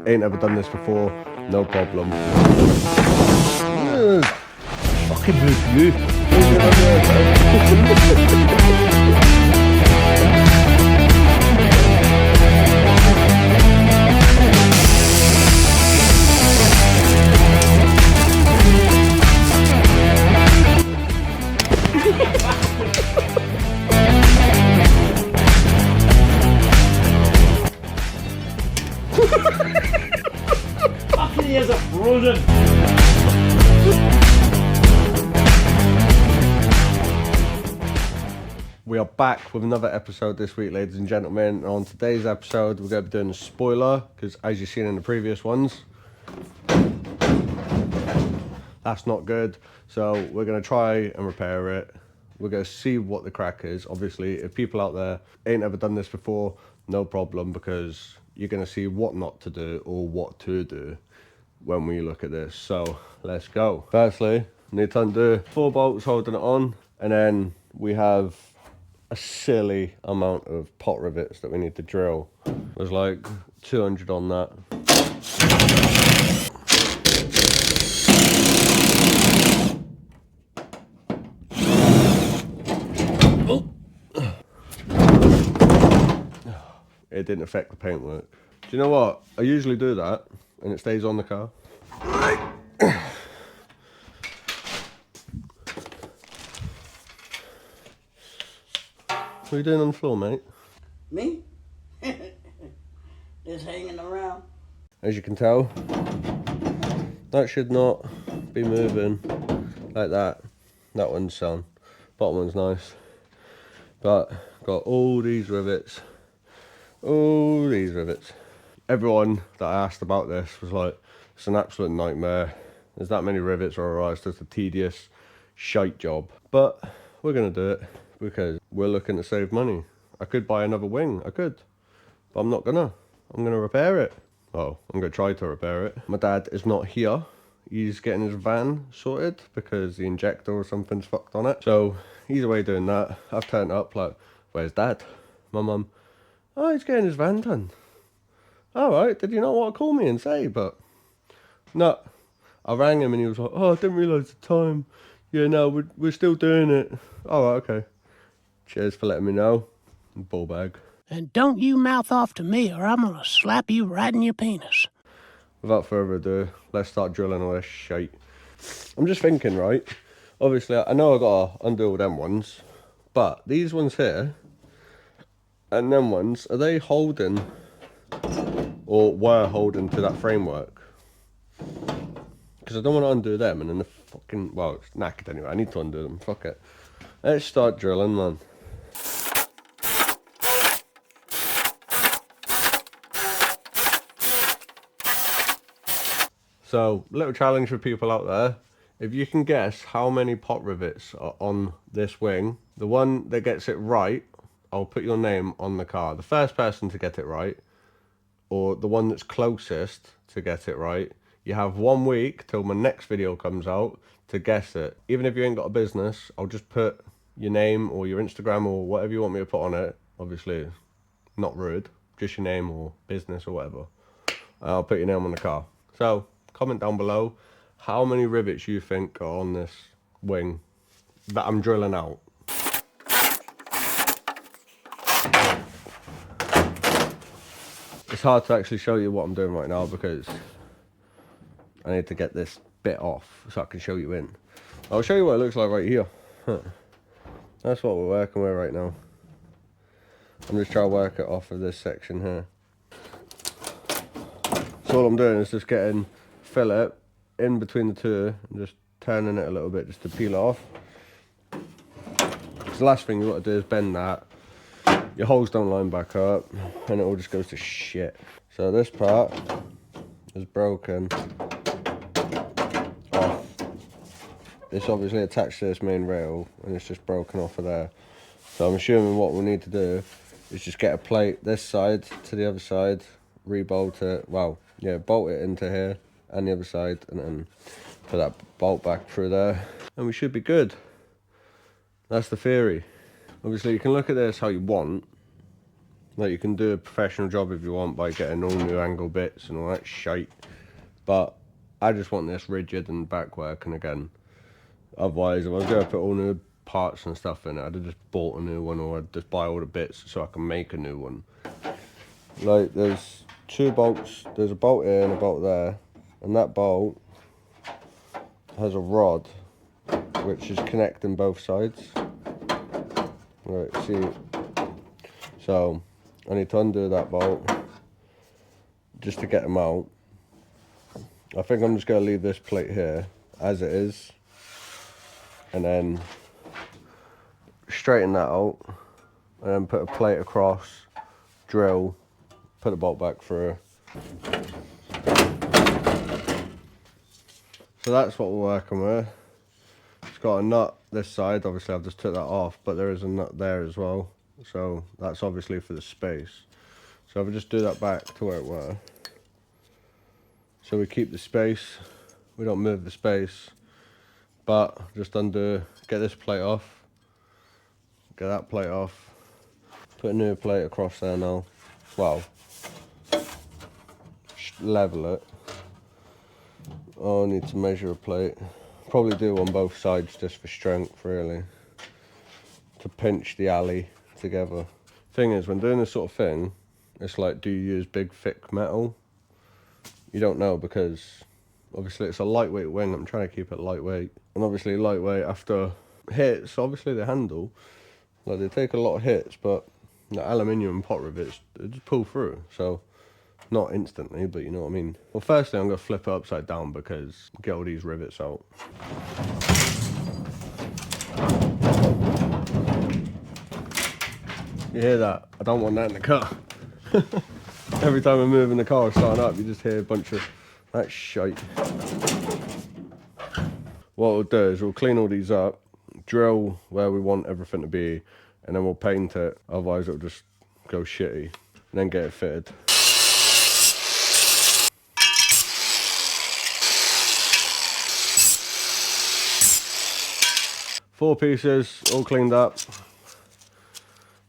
ain't ever done this before, no problem. Fucking review. Fucking he is a frozen. We are back with another episode this week, ladies and gentlemen. On today's episode, we're going to be doing a spoiler, because as you've seen in the previous ones, that's not good. So we're going to try and repair it. We're going to see what the crack is. Obviously, if people out there ain't ever done this before, no problem, because you're going to see what not to do or what to do when we look at this. So let's go. Firstly, need to undo 4 bolts holding it on, and then we have a silly amount of pot rivets that we need to drill. There's like 200 on that. It didn't affect the paintwork. Do you know what? I usually do that and it stays on the car. What are you doing on the floor, mate? Me? Just hanging around. As you can tell, that should not be moving like that. That one's sound. Bottom one's nice. But got all these rivets. All these rivets. Everyone that I asked about this was like, it's an absolute nightmare. There's that many rivets, or it's just a tedious shite job. But we're gonna do it because we're looking to save money. I could buy another wing, I could, but I'm not gonna. I'm gonna repair it. Oh, I'm gonna try to repair it. My dad is not here. He's getting his van sorted because the injector or something's fucked on it. So he's away doing that. I've turned up like, where's dad? My mum, oh, he's getting his van done. All right, did you not want to call me and say? But no, I rang him and he was like, oh, I didn't realise the time. Yeah, no, we're still doing it. All right, okay. Cheers for letting me know. Ball bag. And don't you mouth off to me or I'm gonna slap you right in your penis. Without further ado, let's start drilling all this shite. I'm just thinking, right? Obviously, I know I gotta undo all them ones, but these ones here and them ones, are they holding or were holding to that framework? Because I don't want to undo them and then the fucking, well, it's knackered anyway. I need to undo them. Fuck it. Let's start drilling, man. So, little challenge for people out there. If you can guess how many pot rivets are on this wing, the one that gets it right, I'll put your name on the car. The first person to get it right, or the one that's closest to get it right, you have 1 week till my next video comes out to guess it. Even if you ain't got a business, I'll just put your name or your Instagram or whatever you want me to put on it. Obviously, not rude, just your name or business or whatever. I'll put your name on the car. So, comment down below how many rivets you think are on this wing that I'm drilling out. It's hard to actually show you what I'm doing right now because I need to get this bit off so I can show you in. I'll show you what it looks like right here. That's what we're working with right now. I'm just trying to work it off of this section here. So all I'm doing is just getting fillet in between the two and just turning it a little bit just to peel it off. Because the last thing you want to do is bend that. Your holes don't line back up and it all just goes to shit. So this part is broken off. It's obviously attached to this main rail and it's just broken off of there. So I'm assuming what we'll need to do is just get a plate this side to the other side, re-bolt it, well, yeah, bolt it into here and the other side, and then put that bolt back through there, and we should be good. That's the theory. Obviously, you can look at this how you want, Like, you can do a professional job if you want by getting all new angle bits and all that shite. But I just want this rigid and back working again. Otherwise, if I was going to put all new parts and stuff in it, I'd have just bought a new one, or I'd just buy all the bits so I can make a new one. Like, there's 2 bolts. There's a bolt here and a bolt there. And that bolt has a rod which is connecting both sides. Right, see. So I need to undo that bolt just to get them out. I think I'm just going to leave this plate here as it is, and then straighten that out, and then put a plate across, drill, put the bolt back through. So that's what we're working with. It's got a nut this side, obviously I've just took that off, but there is a nut there as well. So that's obviously for the space. So if I just do that back to where it were. So we keep the space, we don't move the space, but just undo, get this plate off, get that plate off, put a new plate across there now. Well, level it. Oh, I need to measure a plate. Probably do on both sides just for strength, really, to pinch the alley together. Thing is, when doing this sort of thing, it's like, do you use big thick metal? You don't know, because obviously it's a lightweight wing. I'm trying to keep it lightweight, and obviously lightweight after hits, obviously they handle, like, they take a lot of hits, but the aluminium pot rivets, they just pull through. So not instantly, but you know what I mean. Well, firstly I'm going to flip it upside down because get all these rivets out. You hear that? I don't want that in the car. Every time I'm moving the car or starting up, you just hear a bunch of that shite. What we'll do is we'll clean all these up, drill where we want everything to be, and then we'll paint it. Otherwise it'll just go shitty. And then get it fitted. Four pieces, all cleaned up.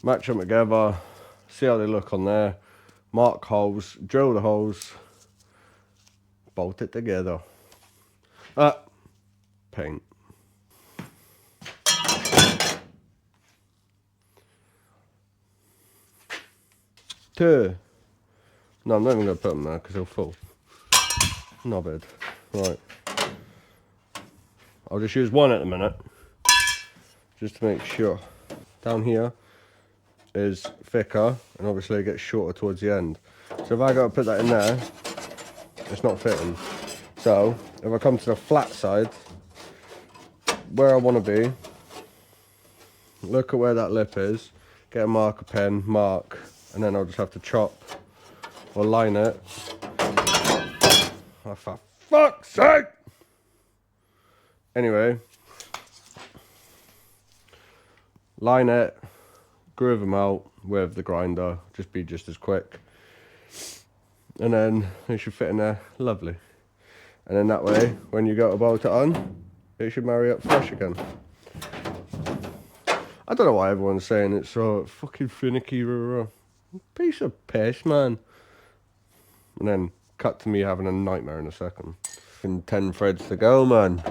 Match them together, see how they look on there. Mark holes, drill the holes, bolt it together. Paint. Two. No, I'm not even going to put them there because they'll fall. Knobhead. Right. I'll just use one at the minute, just to make sure. Down here is thicker, and obviously it gets shorter towards the end. So if I got to put that in there, it's not fitting. So if I come to the flat side, where I want to be, look at where that lip is, get a marker pen, mark, and then I'll just have to chop or line it. Oh, for fuck's sake! Anyway, line it, groove them out with the grinder, just be just as quick, and then it should fit in there lovely. And then that way, when you go to bolt it on, it should marry up flush again. I don't know why everyone's saying it's so fucking finicky. Piece of piss, man. And then cut to me having a nightmare in a second. And 10 threads to go, man.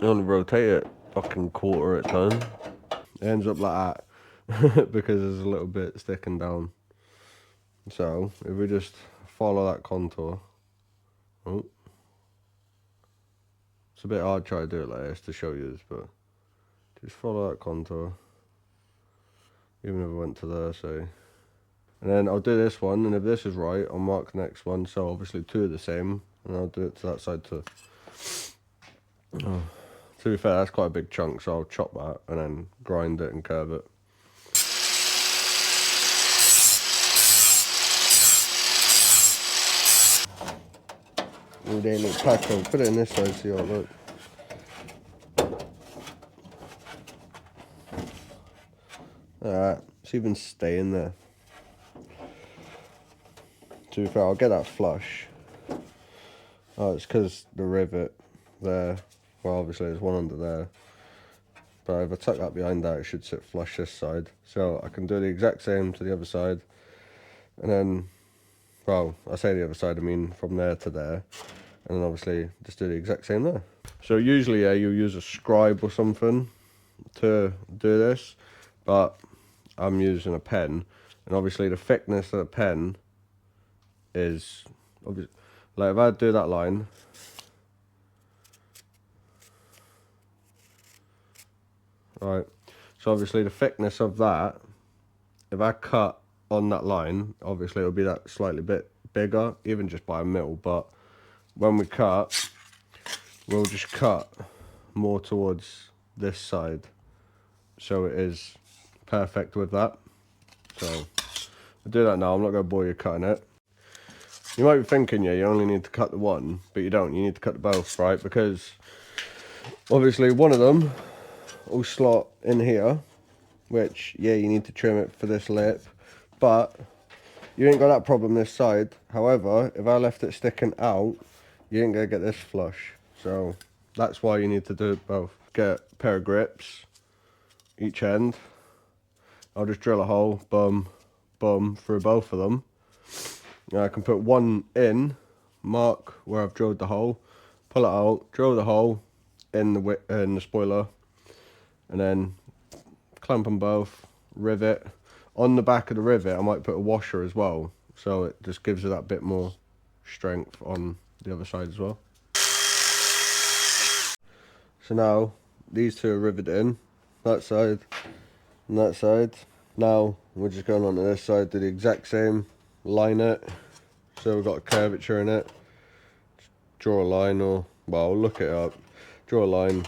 You only rotate it fucking quarter at a time. It ends up like that because there's a little bit sticking down. So if we just follow that contour. Oh, it's a bit hard to try to do it like this to show you this, but just follow that contour. Even if I went to there, say. And then I'll do this one, and if this is right, I'll mark the next one. So obviously 2 are the same, and I'll do it to that side too. Oh. To be fair, that's quite a big chunk, so I'll chop that and then grind it and curve it. Oh, they look packed on. Put it in this side, see how it looks. Alright, it's even staying there. To be fair, I'll get that flush. Oh, it's because the rivet there, well, obviously there's one under there. But if I tuck that behind that, it should sit flush this side. So I can do the exact same to the other side. And then, well, I say the other side, I mean from there to there. And then obviously just do the exact same there. So usually, yeah, you use a scribe or something to do this. But I'm using a pen. And obviously the thickness of the pen is, obviously, like if I do that line, right, so obviously the thickness of that, if I cut on that line, obviously it'll be that slightly bit bigger, even just by a mil, but when we cut, we'll just cut more towards this side, so it is perfect with that. So I'll do that now. I'm not going to bore you cutting it. You might be thinking, yeah, you only need to cut the one, but you don't. You need to cut the both, right? Because obviously one of them will slot in here, which, yeah, you need to trim it for this lip, but you ain't got that problem this side. However, if I left it sticking out, you ain't going to get this flush. So that's why you need to do it both. Get a pair of grips, each end. I'll just drill a hole, bum, bum, through both of them. Now I can put one in, mark where I've drilled the hole, pull it out, drill the hole in the spoiler, and then clamp them both, rivet. On the back of the rivet I might put a washer as well, so it just gives it that bit more strength on the other side as well. So now these two are riveted in, that side and that side. Now we're just going on to this side, do the exact same, line it, so we've got a curvature in it. Just draw a line, or, well, look it up, draw a line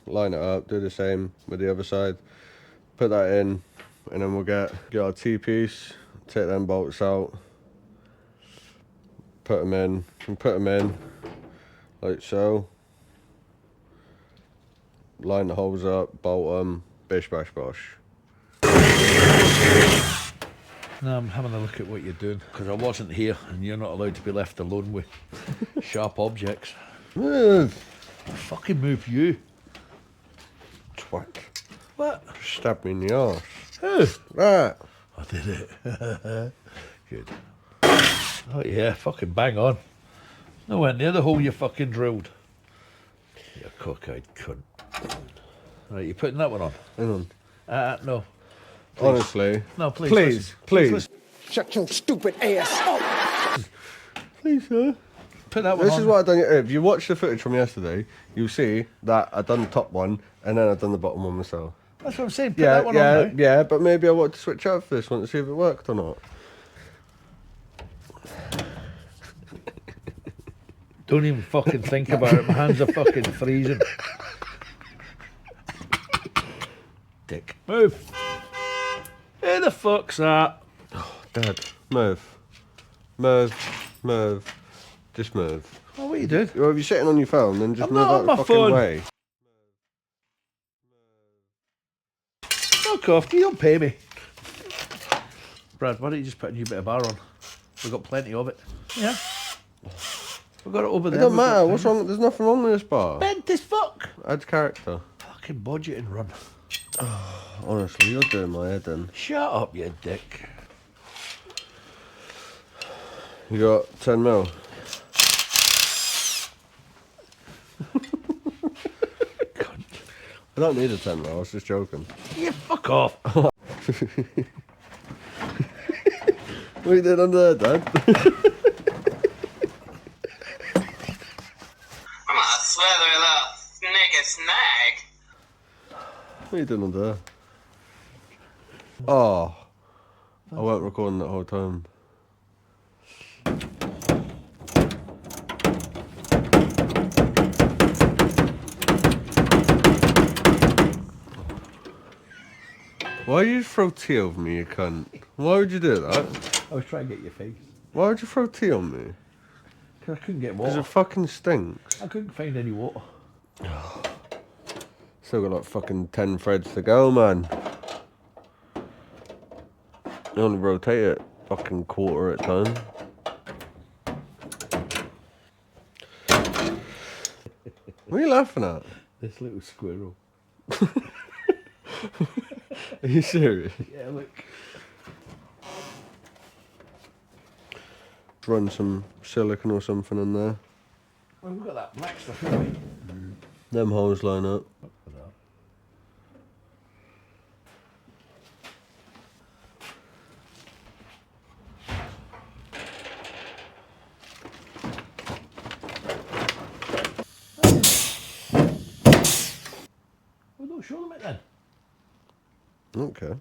it up, do the same with the other side, put that in, and then we'll get our T-piece, take them bolts out, put them in, like so, line the holes up, bolt them, bish bash bosh. Now I'm having a look at what you're doing, because I wasn't here and you're not allowed to be left alone with sharp objects. Move! Fucking move you. Twat. What? Stab me in the arse. Who? That. I did it. Good. Oh yeah, fucking bang on. Nowhere near the hole you fucking drilled. You cockeyed cunt. Right, you putting that one on? Hang on. No. Please. Honestly. No, please. Please, listen. please. Listen. Shut your stupid ass up! Please, sir. Put that one This on. is what I've done. If you watch the footage from yesterday, you'll see that I've done the top one and then I've done the bottom one myself. That's what I'm saying. Put that one on now. Yeah, but maybe I want to switch out for this one to see if it worked or not. Don't even fucking think about it. My hands are fucking freezing. Dick. Move. Where the fuck's that? Dad, move. Move. Just move. Oh, what are you doing? Well, if you're sitting on your phone, then just I'm move not out on the my fucking phone. way. Fuck off. You don't pay me. Brad, why don't you just put a new bit of bar on? We've got plenty of it. Yeah. We've got it over It there. don't matter. What's wrong? There's nothing wrong with this bar. Bent as fuck. Adds character. Fucking budgeting run. Honestly, you're doing my head in. Shut up, you dick. You got 10 mil. Cunt. I don't need a 10 mil. I was just joking. You fuck off. What are you doing under there, Dad? I'm a slithery little snicket snag. What are you doing under there? Oh. I weren't recording that whole time. Why you throw tea over me, you cunt? Why would you do that? I was trying to get your face. Why would you throw tea on me? Because I couldn't get Because water. it fucking stinks. I couldn't find any water. Still got like fucking 10 threads to go, man. You only rotate it fucking quarter at a time. What are you laughing at? This little squirrel. Are you serious? Yeah, look. Run some silicone or something in there. Well, we've got that black stuff, haven't we? Them holes line up. Well, don't show them it then. Okay.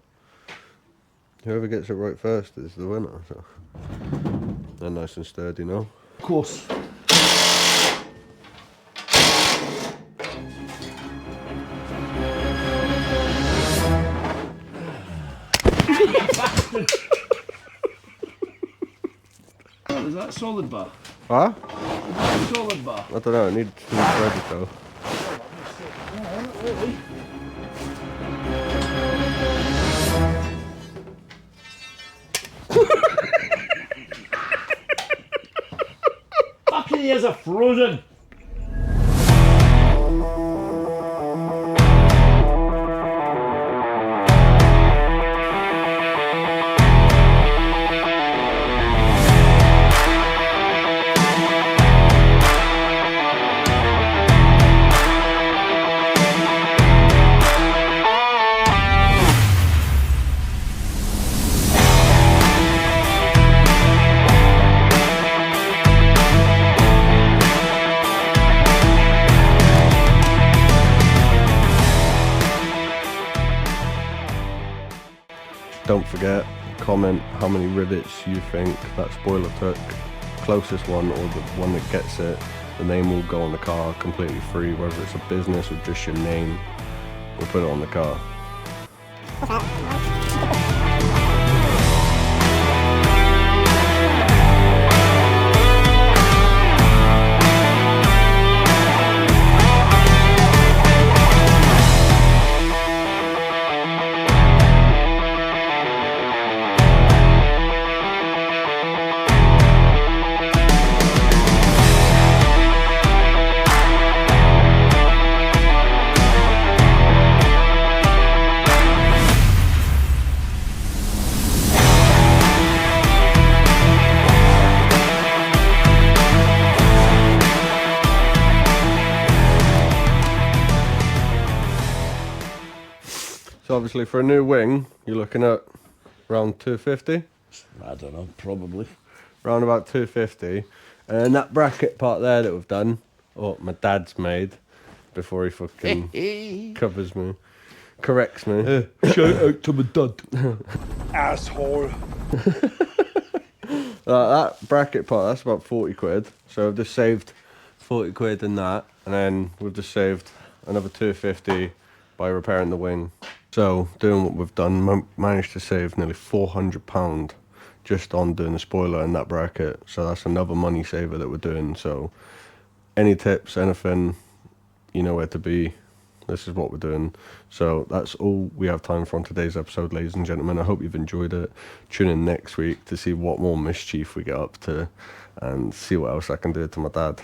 Whoever gets it right first is the winner. So. They're nice and sturdy now. Of course. Is that solid bar? Huh? Solid bar. I don't know, it needs to be threaded though. Fucking ears are frozen. Don't forget, comment how many rivets you think that spoiler took. Closest one or the one that gets it, the name will go on the car completely free, whether it's a business or just your name, we'll put it on the car. So obviously for a new wing, you're looking at around 250, I don't know, probably. around about 250. And that bracket part there that we've done, or my dad's made, before he fucking covers me, corrects me. Shout out to my dad. Asshole. That bracket part, that's about 40 quid. So I've just saved 40 quid in that, and then we've just saved another 250 by repairing the wing. So doing what we've done, managed to save nearly £400 just on doing the spoiler and that bracket. So that's another money saver that we're doing. So any tips, anything, you know where to be. This is what we're doing. So that's all we have time for on today's episode, ladies and gentlemen. I hope you've enjoyed it. Tune in next week to see what more mischief we get up to and see what else I can do to my dad.